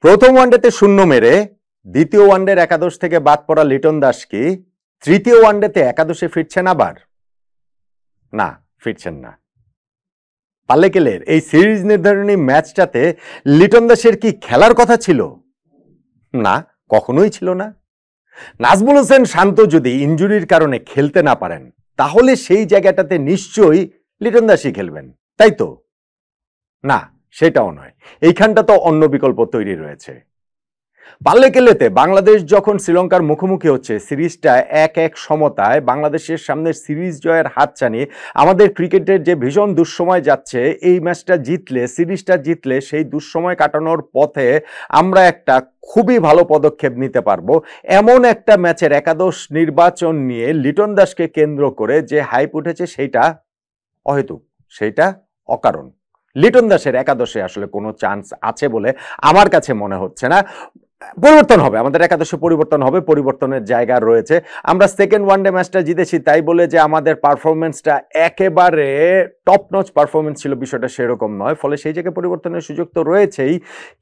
প্রথম ওয়ানডেতে শূন্য মেরে দ্বিতীয় ওয়ানডের একাদশ থেকে বাদ পড়া লিটন দাস কি তৃতীয় ওয়ানডেতে একাদশে ফিরছেন আবার? না, ফিরছেন না। পাল্লেকেলের এই সিরিজ নির্ধারণী ম্যাচটাতে লিটন দাসের কি খেলার কথা ছিল? না, কখনোই ছিল না। নাজমুল হোসেন শান্ত যদি ইনজুরির কারণে খেলতে না পারেন তাহলে সেই জায়গাটাতে নিশ্চয়ই লিটন দাসই খেলবেন, তাই তো? না, সেটাও নয়। এইখানটা তো অন্য বিকল্প তৈরি রয়েছে। পাল্লেকেলেতে বাংলাদেশ যখন শ্রীলঙ্কার মুখোমুখি হচ্ছে, সিরিজটা 1-1 সমতায়, বাংলাদেশের সামনে সিরিজ জয়ের হাতছানি, আমাদের ক্রিকেটের যে ভীষণ দুঃসময় যাচ্ছে, এই ম্যাচটা জিতলে, সিরিজটা জিতলে সেই দুঃসময় কাটানোর পথে আমরা একটা খুবই ভালো পদক্ষেপ নিতে পারবো। এমন একটা ম্যাচের একাদশ নির্বাচন নিয়ে লিটন দাসকে কেন্দ্র করে যে হাইপ উঠেছে সেইটা অহেতুক, সেইটা অকারণ। লিটন দাসের একাদশে আসলে কোনো চান্স আছে বলে আমার কাছে মনে হচ্ছে না। পরিবর্তন হবে, আমাদের একাদশে পরিবর্তন হবে, পরিবর্তনের জায়গা রয়েছে। আমরা সেকেন্ড ওয়ানডে ম্যাচটা জিতেছি তাই বলে যে আমাদের পারফরমেন্সটা একেবারে টপ নচ পারফরমেন্স ছিল, বিষয়টা সেরকম নয়। ফলে সেই জায়গায় পরিবর্তনের সুযোগ তো রয়েছেই,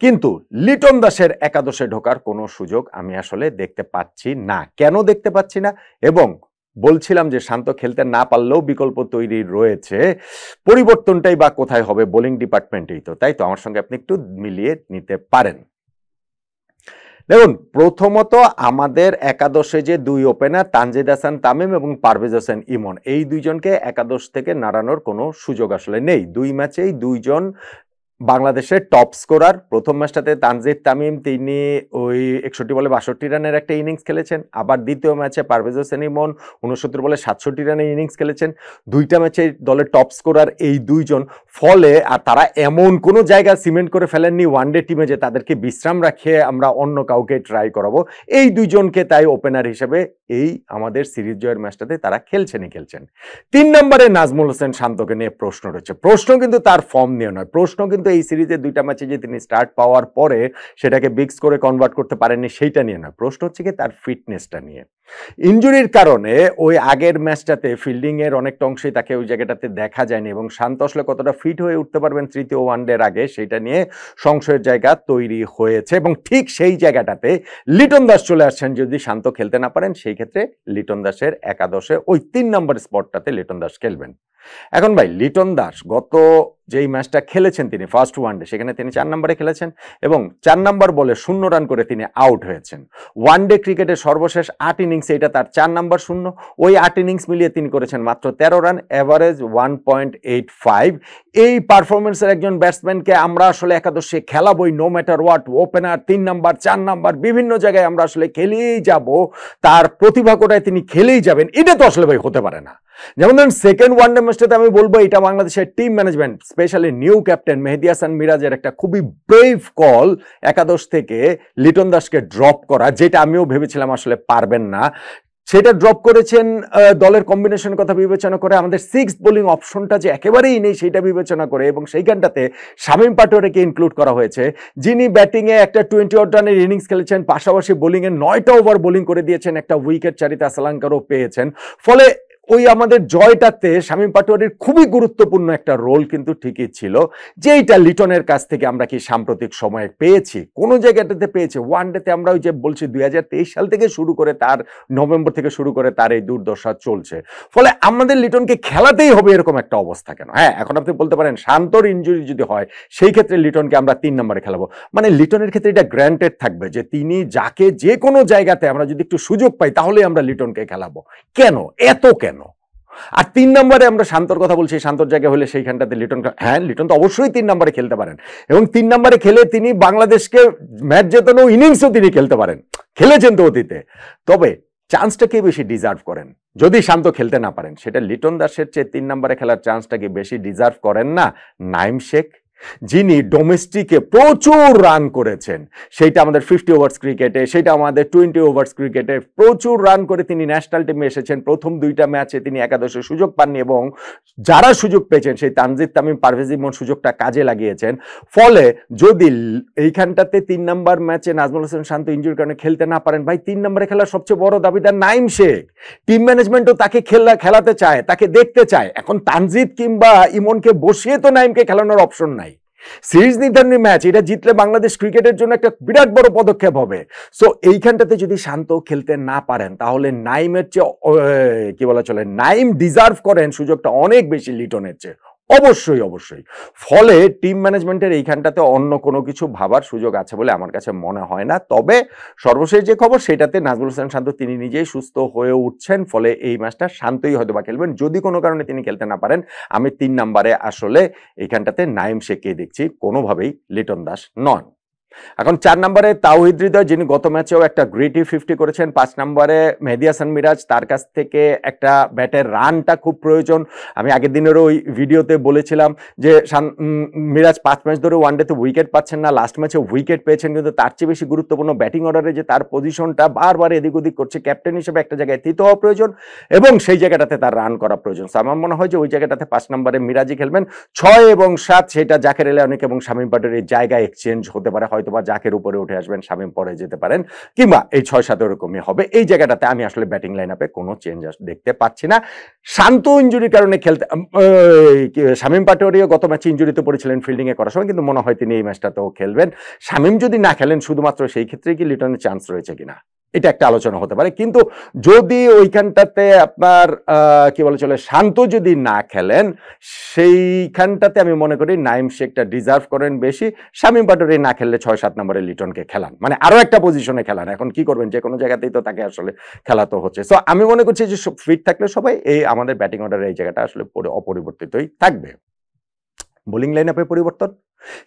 কিন্তু লিটন দাসের একাদশে ঢোকার কোনো সুযোগ আমি আসলে দেখতে পাচ্ছি না। কেন দেখতে পাচ্ছি না? এবং বলছিলাম যে শান্ত খেলতে না পারলেও বিকল্প তৈরি রয়েছে, পরিবর্তনটাই বা কোথায় হবে? বোলিং ডিপার্টমেন্টেই তো, তাই তো? আমার সঙ্গে আপনি একটু মিলিয়ে নিতে পারেন। দেখুন, প্রথমত আমাদের একাদশে যে দুই ওপেনার তানজিদ হাসান তামিম এবং পারভেজ হোসেন ইমন, এই দুইজনকে একাদশ থেকে নাড়ানোর কোনো সুযোগ আসলে নেই। দুই ম্যাচেই দুইজন বাংলাদেশের টপ স্কোরার। প্রথম ম্যাচটাতে তানজিদ তামিম তিনি ওই 61 বলে 62 রানের একটা ইনিংস খেলেছেন, আবার দ্বিতীয় ম্যাচে পারভেজ হোসেন ইমন 69 বলে 67 রানের ইনিংস খেলেছেন। দুইটা ম্যাচে দলের টপ স্কোরার এই দুইজন। ফলে আর তারা এমন কোনো জায়গা সিমেন্ট করে ফেলেননি ওয়ানডে টিমে যে তাদেরকে বিশ্রাম রাখিয়ে আমরা অন্য কাউকে ট্রাই করাবো। এই দুইজনকে তাই ওপেনার হিসেবে এই আমাদের সিরিজ জয়ের ম্যাচটাতে তারা খেলছেন। 3 নম্বরে নাজমুল হোসেন শান্তকে নিয়ে প্রশ্ন রয়েছে। প্রশ্ন কিন্তু তার ফর্ম নিয়ে নয়, প্রশ্ন কিন্তু এই সিরিজে দুইটা ম্যাচে যে তিনি স্টার্ট পাওয়ার পরে সেটাকে বিগ স্কোরে কনভার্ট করতে পারেননি সেইটা নিয়ে নয়, প্রশ্ন হচ্ছে কি তার ফিটনেসটা নিয়ে। ইনজুরির কারণে ওই আগের ম্যাচটাতে ফিল্ডিং এর অনেকটা অংশেই তাকে ওই জায়গাটাতে দেখা যায়নি, এবং শান্ত আসলে কতটা ফিট হয়ে উঠতে পারবেন তৃতীয় ওয়ানডের আগে সেটা নিয়ে সংশয়ের জায়গা তৈরি হয়েছে। এবং ঠিক সেই জায়গাটাতে লিটন দাস চলে আসছেন। যদি শান্ত খেলতে না পারেন সেই ক্ষেত্রে লিটন দাসের একাদশে ওই 3 নম্বর স্পটটাতে লিটন দাস খেলবেন। এখন ভাই, লিটন দাস গত যেই ম্যাচটা খেলেছেন তিনি ফার্স্ট ওয়ানডে, সেখানে তিনি 4 নম্বরে খেলেছেন এবং 4 নম্বর বলে 0 রান করে তিনি আউট হয়েছেন। ওয়ানডে ক্রিকেটের সর্বশেষ 8 ইনিংস এটা তার 4 নম্বর 0। ওই 8 ইনিংস মিলিয়ে তিনি করেছেন মাত্র 13 রান, এভারেজ 1.85। এই পারফরমেন্সের একজন ব্যাটসম্যানকে আমরা আসলে একাদশে খেলাবই, no matter what. Opener 3 number 4 number বিভিন্ন জায়গায় আমরা আসলে খেলেই যাব, তার প্রতিভা কোটায় তিনি খেলেই যাবেন, এটা তো আসলে ভাই হতে পারে না। যেমন ধরেন সেকেন্ড ওয়ানডে ম্যাচটাতে আমি বলবো এটা বাংলাদেশের team management, specially new captain Mehedi Hasan মিরাজের একটা খুবই ব্রেভ কল একাদশ থেকে লিটন দাসকে ড্রপ করা, যেটা আমিও ভেবেছিলাম আসলে পারবেন না। সেটা ড্রপ করেছেন দলের কম্বিনেশনের কথা বিবেচনা করে, আমাদের 6th বোলিং অপশনটা যে একেবারেই নেই সেটা বিবেচনা করে, এবং সেইখানটাতে শামীম পাটোয়ারিকে ইনক্লুড করা হয়েছে, যিনি ব্যাটিংয়ে একটা 20 রানের ইনিংস খেলেছেন, পাশাপাশি বোলিংয়ে 9টা ওভার বোলিং করে দিয়েছেন, একটা উইকেট চারিতা শ্রীলঙ্কারও পেয়েছেন। ফলে ওই আমাদের জয়টাতে শামীম পাটোয়ারির খুবই গুরুত্বপূর্ণ একটা রোল কিন্তু ঠিকই ছিল, যেইটা লিটনের কাছ থেকে আমরা কি সাম্প্রতিক সময়ে পেয়েছি, কোন জায়গাটাতে পেয়েছি? ওয়ানডেতে আমরা ওই যে বলছি 2023 সাল থেকে শুরু করে তার নভেম্বর থেকে শুরু করে তার এই দুর্দশা চলছে। ফলে আমাদের লিটনকে খেলাতেই হবে এরকম একটা অবস্থা কেন? হ্যাঁ, এখন আপনি বলতে পারেন শান্তর ইনজুরি যদি হয় সেই ক্ষেত্রে লিটনকে আমরা 3 নম্বরে খেলাবো, মানে লিটনের ক্ষেত্রে এটা গ্র্যান্টেড থাকবে যে তিনি যাকে যে কোনো জায়গাতে আমরা যদি একটু সুযোগ পাই তাহলে আমরা লিটনকে খেলাবো। কেন এত কেন? আর 3 নম্বরে আমরা শান্তর কথা বলছি, শান্তর জায়গা হলে সেইখানটাতে লিটন, হ্যাঁ লিটন তো অবশ্যই 3 নম্বরে খেলতে পারেন, এবং 3 নম্বরে খেলে তিনি বাংলাদেশকে ম্যাচ জেতানো ইনিংসও তিনি খেলতে পারেন, খেলেছেন তো অতীতে। তবে চান্সটা কে বেশি ডিজার্ভ করেন? যদি শান্ত খেলতে না পারেন সেটা লিটন দাসের চেয়ে 3 নম্বরে খেলার চান্সটা কি বেশি ডিজার্ভ করেন না নাইম শেখ, যিনি ডোমেস্টিকে প্রচুর রান করেছেন, সেইটা আমাদের 50 ওভার্স ক্রিকেটে, সেটা আমাদের 20 ওভার্স ক্রিকেটে প্রচুর রান করে তিনি ন্যাশনাল টিমে এসেছেন। প্রথম 2টা ম্যাচে তিনি একাদশে সুযোগ পাননি, এবং যারা সুযোগ পেয়েছেন সেই তানজিদ তামিম পারভেজ ইমন সুযোগটা কাজে লাগিয়েছেন। ফলে যদি এইখানটাতে 3 নম্বর ম্যাচে নাজমুল হোসেন শান্ত ইনজুরির কারণে খেলতে না পারেন, ভাই 3 নম্বরে খেলার সবচেয়ে বড় দাবিদার নাইম শেখ। টিম ম্যানেজমেন্টও তাকে খেলাতে চায়, তাকে দেখতে চায়। এখন তানজিদ কিংবা ইমনকে বসিয়ে তো নাইমকে খেলানোর অপশন নাই, সিরিজ নির্ধারণী ম্যাচ, এটা জিতলে বাংলাদেশ ক্রিকেটের জন্য একটা বিরাট বড় পদক্ষেপ হবে। সো এইখানটাতে যদি শান্ত খেলতে না পারেন তাহলে নাইমের চেয়ে কি বলা চলে, নাইম ডিজার্ভ করেন সুযোগটা অনেক বেশি লিটনের চেয়ে, অবশ্যই অবশ্যই। ফলে টিম ম্যানেজমেন্টের এইখানটাতে অন্য কোনো কিছু ভাবার সুযোগ আছে বলে আমার কাছে মনে হয় না। তবে সর্বশেষ যে খবর সেটাতে নাজমুল হোসেন শান্ত তিনি নিজেই সুস্থ হয়ে উঠছেন, ফলে এই ম্যাচটা শান্তই হয়তো বা খেলবেন। যদি কোনো কারণে তিনি খেলতে না পারেন, আমি 3 নম্বরে আসলে এইখানটাতে নাইম শেখকে দেখছি, কোনোভাবেই লিটন দাস নন। এখন 4 নম্বরে তাওহিদ হৃদয়, যিনি গত ম্যাচেও একটা গ্রেটি 50 করেছেন। 5 নম্বরে মেহেদী হাসান মিরাজ, তার কাছ থেকে একটা ব্যাটের রানটা খুব প্রয়োজন। আমি আগের দিনেরও ওই ভিডিওতে বলেছিলাম যে মিরাজ 5 ম্যাচ ধরে ওয়ানডেতে উইকেট পাচ্ছেন না, লাস্ট ম্যাচে উইকেট পেয়েছেন, কিন্তু তার চেয়ে বেশি গুরুত্বপূর্ণ ব্যাটিং অর্ডারে যে তার পজিশনটা বারবার এদিক ওদিক করছে, ক্যাপ্টেন হিসেবে একটা জায়গায় স্থিত হওয়া প্রয়োজন এবং সেই জায়গাটাতে তার রান করা প্রয়োজন। আমার মনে হয় যে ওই জায়গাটাতে 5 নম্বরে মিরাজই খেলবেন। 6 এবং 7 সেটা জাকের এলানিক এবং শামীম পাটোয়ারির জায়গায় এক্সচেঞ্জ হতে পারে, হয়তোবা জাকের উপরে উঠে আসবেন, শামীম পরে যেতে পারেন, কিংবা এই 6-7 এরকমই হবে। এই জায়গাটাতে আমি আসলে ব্যাটিং লাইন আপে কোনো চেঞ্জ দেখতে পাচ্ছি না। শান্ত ইনজুরির কারণে খেলতে, শামীম পাটোয়ারিও গত ম্যাচে ইনজুরিতে পড়েছিলেন ফিল্ডিং এ করার সময়, কিন্তু মনে হয় তিনি এই ম্যাচটাতেও খেলবেন। শামীম যদি না খেলেন শুধুমাত্র সেই ক্ষেত্রে কি লিটনের চান্স রয়েছে কিনা, এটা একটা আলোচনা হতে পারে। কিন্তু যদি ওইখানটাতে আপনার কি বলে চলে, শান্ত যদি না খেলেন, সেইখানটাতে আমি মনে করি নাইম শেখটা ডিজার্ভ করেন বেশি। শামীম পাটোয়ারি না খেললে 6-7 নম্বরে লিটনকে খেলান, মানে আরো একটা পজিশনে খেলান। এখন কি করবেন, যে কোনো জায়গাতেই তো তাকে আসলে খেলা তো হচ্ছে। সো আমি মনে করছি যে ফিট থাকলে সবাই এই আমাদের ব্যাটিং অর্ডারের এই জায়গাটা আসলে অপরিবর্তিতই থাকবে। বোলিং লাইন আপে পরিবর্তন,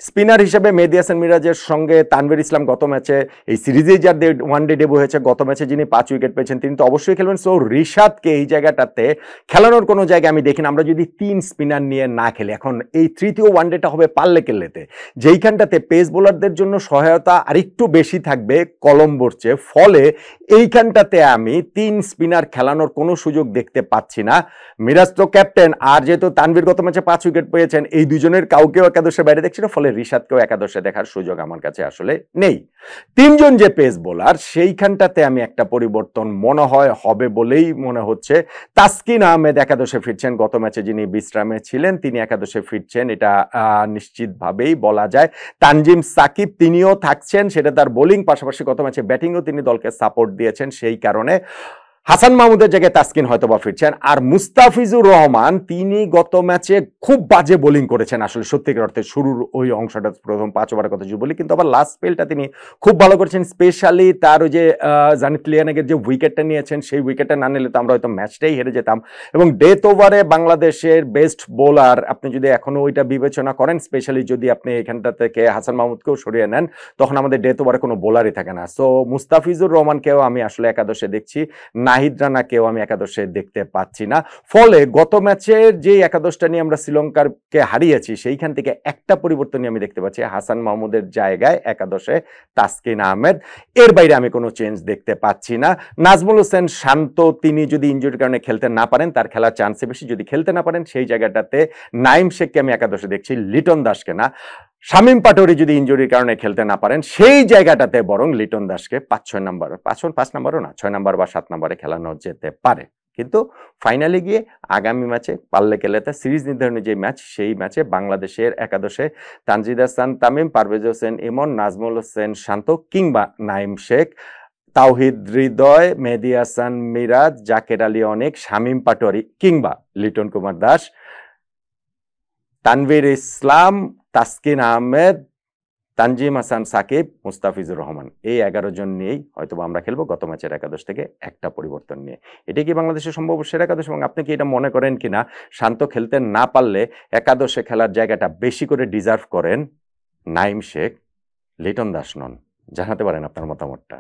স্পিনার হিসেবে মেহেদী হাসান মিরাজের সঙ্গে তানভীর ইসলাম গত ম্যাচে, এই সিরিজে যার ওয়ানডে ডেবু হয়েছে, গত ম্যাচে যিনি 5 উইকেট পেয়েছেন তিনি তো অবশ্যই খেলবেন। সো রিশাদকে এই জায়গাটাতে খেলানোর কোনো জায়গা আমি দেখি না। আমরা যদি 3 স্পিনার নিয়ে না খেলি, এখন এই তৃতীয় ওয়ানডেটা হবে পাল্লে কেল্লেতে, যেইখানটাতে পেস বোলারদের জন্য সহায়তা আরেকটু বেশি থাকবে কলম্বোর চেয়ে, ফলে এইখানটাতে আমি 3 স্পিনার খেলানোর কোনো সুযোগ দেখতে পাচ্ছি না। মিরাজ তো ক্যাপ্টেন, আর যেহেতু তানভীর গত ম্যাচে 5 উইকেট পেয়েছেন, এই দুজনের কাউকেও একাদশের বাইরে দেখছি না, ফলে রিশাদকেও একাদশে দেখার সুযোগ আমার কাছে আসলে নেই। 3 জন যে পেস বোলার, সেইখানটাতে আমি একটা পরিবর্তন মনে হয় হবে বলেই মনে হচ্ছে। তাসকিন আহমেদ একাদশে ফিরছেন, গত ম্যাচে যিনি বিশ্রামে ছিলেন তিনি একাদশে ফিরছেন, এটা নিশ্চিতভাবেই বলা যায়। তানজিম সাকিব তিনিও থাকছেন, সেটা তার বোলিং, পাশাপাশি গত ম্যাচে ব্যাটিংও তিনি দলকে সাপোর্ট দিয়েছেন, সেই কারণে হাসান মাহমুদের জায়গায় তাসকিন হয়তোবা ফিরছেন। আর মুস্তাফিজুর রহমান তিনি গত ম্যাচে খুব বাজে বোলিং করেছেন আসলে, সত্যিকার অর্থে শুরুর ওই অংশটা, প্রথম 5 ওভারের কথা যদি বলি, কিন্তু আবার লাস্ট স্পেলটা তিনি খুব ভালো করেছেন। স্পেশালি তার ওই যে জানিত লিয়ানেগের যে উইকেটটা নিয়েছেন, সেই উইকেটটা না নিলে তো আমরা হয়তো ম্যাচটাই হেরে যেতাম। এবং ডেথ ওভারে বাংলাদেশের বেস্ট বোলার আপনি যদি এখনো ওইটা বিবেচনা করেন, স্পেশালি যদি আপনি এখানটা থেকে হাসান মাহমুদকেও সরিয়ে নেন, তখন আমাদের ডেথ ওভারে কোনো বোলারই থাকে না। সো মুস্তাফিজুর রহমানকেও আমি আসলে একাদশে দেখছি, নাহিদ রানাকেও আমি একাদশে দেখতে পাচ্ছি না। ফলে গত ম্যাচের যে একাদশটা নিয়ে আমরা শ্রীলঙ্কারকে হারিয়েছি, সেইখান থেকে একটা পরিবর্তনই আমি দেখতে পাচ্ছি, হাসান মাহমুদের জায়গায় একাদশে তাসকিন আহমেদ। এর বাইরে আমি কোনো চেঞ্জ দেখতে পাচ্ছি না। নাজমুল হোসেন শান্ত তিনি যদি ইনজুরির কারণে খেলতে না পারেন, তার খেলার চান্সে বেশি। যদি খেলতে না পারেন, সেই জায়গাটাতে নাইম শেখকে আমি একাদশে দেখছি, লিটন দাসকে না। শামীম পাটোয়ারি যদি ইনজুরির কারণে খেলতে না পারেন, সেই জায়গাটাতে বরং লিটন দাসকে 5-6 নম্বর, 5 নম্বরও না, 6 নম্বর বা 7 নম্বরে খেলানো যেতে পারে। কিন্তু ফাইনালে গিয়ে আগামী ম্যাচে পাল্লে কেলেতে সিরিজ নির্ধারণী যে ম্যাচ, সেই ম্যাচে বাংলাদেশের একাদশে তানজিদ হাসান তামিম, পারভেজ হোসেন ইমন, নাজমুল হোসেন শান্ত কিংবা নাইম শেখ, তাওহিদ হৃদয়, মেহেদী হাসান মিরাজ, জাকের আলী অনেক, শামীম পাটোয়ারি কিংবা লিটন কুমার দাস, তানভীর ইসলাম, তাসকিন আহমেদ, তানজিম হাসান সাকিব, মুস্তাফিজুর রহমান, এই 11 জন নিয়েই হয়তো আমরা খেলবো গত ম্যাচের একাদশ থেকে একটা পরিবর্তন নিয়ে। এটা কি বাংলাদেশের সম্ভব সেরা একাদশ? এবং আপনি কি এটা মনে করেন কিনা শান্ত খেলতে না পারলে একাদশে খেলার জায়গাটা বেশি করে ডিজার্ভ করেন নাইম শেখ, লিটন দাস নন? জানাতে পারেন আপনার মতামতটা।